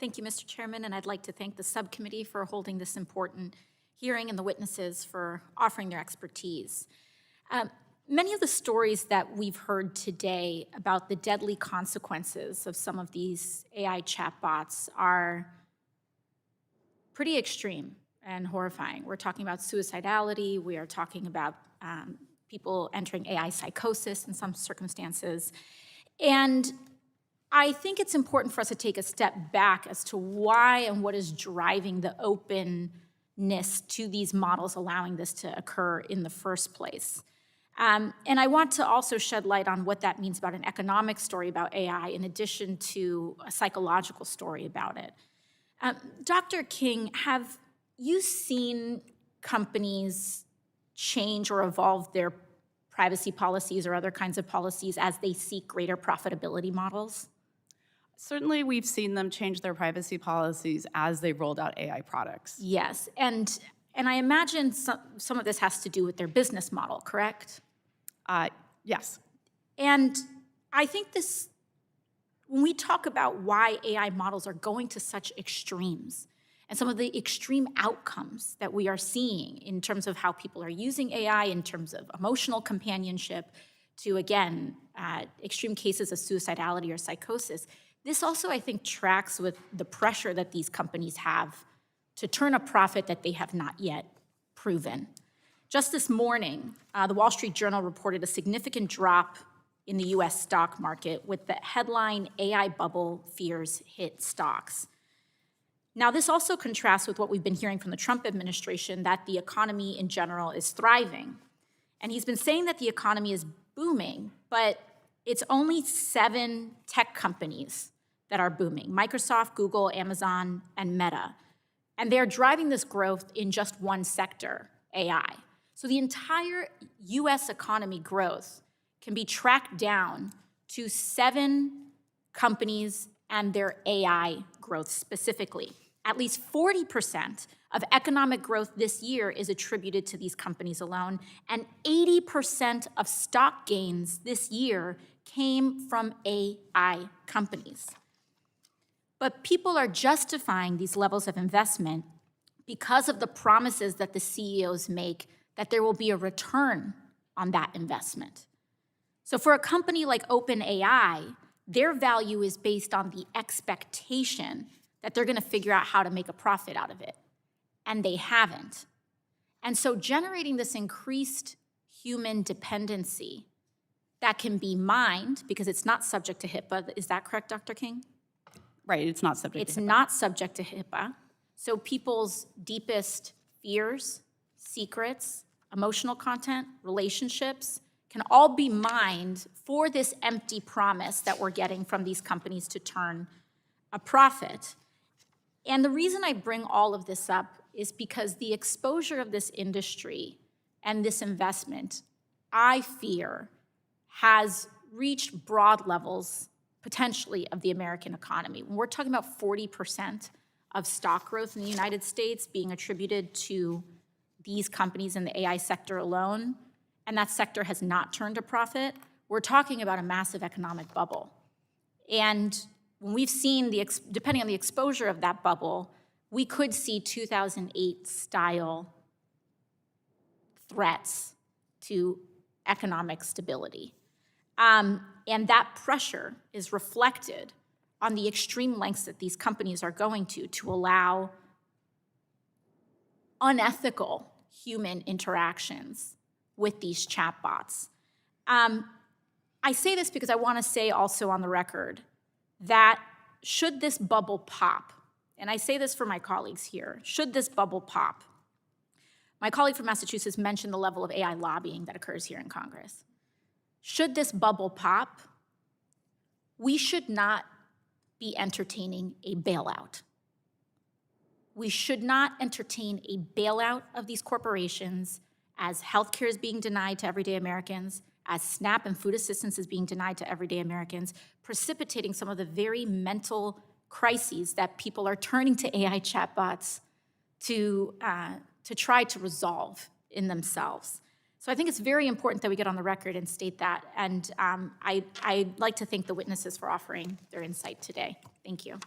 Thank you, Mr. Chairman, and I'd like to thank the subcommittee for holding this important hearing and the witnesses for offering their expertise. Many of the stories that we've heard today about the deadly consequences of some of these AI chatbots are pretty extreme and horrifying. We're talking about suicidality. We are talking about people entering AI psychosis in some circumstances. And I think it's important for us to take a step back as to why and what is driving the openness to these models allowing this to occur in the first place. And I want to also shed light on what that means about an economic story about AI in addition to a psychological story about it. Dr. King, have you seen companies change or evolve their privacy policies or other kinds of policies as they seek greater profitability models? Certainly, we've seen them change their privacy policies as they've rolled out AI products. Yes, and I imagine some of this has to do with their business model, correct? Yes. And I think this, when we talk about why AI models are going to such extremes, and some of the extreme outcomes that we are seeing in terms of how people are using AI, in terms of emotional companionship, to, again, extreme cases of suicidality or psychosis, this also, I think, tracks with the pressure that these companies have to turn a profit that they have not yet proven. Just this morning, the Wall Street Journal reported a significant drop in the US stock market with the headline, "AI bubble fears hit stocks." Now, this also contrasts with what we've been hearing from the Trump administration, that the economy in general is thriving. And he's been saying that the economy is booming, but it's only 7 tech companies that are booming: Microsoft, Google, Amazon, and Meta. And they're driving this growth in just one sector, AI. So the entire US economy growth can be tracked down to 7 companies and their AI growth specifically. At least 40% of economic growth this year is attributed to these companies alone, and 80% of stock gains this year came from AI companies. But people are justifying these levels of investment because of the promises that the CEOs make that there will be a return on that investment. So for a company like OpenAI, their value is based on the expectation that they're going to figure out how to make a profit out of it, and they haven't. And so generating this increased human dependency that can be mined, because it's not subject to HIPAA, is that correct, Dr. King? Right, it's not subject to HIPAA. It's not subject to HIPAA. So people's deepest fears, secrets, emotional content, relationships can all be mined for this empty promise that we're getting from these companies to turn a profit. And the reason I bring all of this up is because the exposure of this industry and this investment, I fear, has reached broad levels, potentially, of the American economy. When we're talking about 40% of stock growth in the United States being attributed to these companies in the AI sector alone, and that sector has not turned a profit, we're talking about a massive economic bubble. And when we've seen, depending on the exposure of that bubble, we could see 2008-style threats to economic stability. And that pressure is reflected on the extreme lengths that these companies are going to allow unethical human interactions with these chatbots. I say this because I want to say also on the record that should this bubble pop, and I say this for my colleagues here, should this bubble pop, my colleague from Massachusetts mentioned the level of AI lobbying that occurs here in Congress. Should this bubble pop, we should not be entertaining a bailout. We should not entertain a bailout of these corporations as healthcare is being denied to everyday Americans, as SNAP and food assistance is being denied to everyday Americans, precipitating some of the very mental crises that people are turning to AI chatbots to try to resolve in themselves. So I think it's very important that we get on the record and state that. And I'd like to thank the witnesses for offering their insight today. Thank you.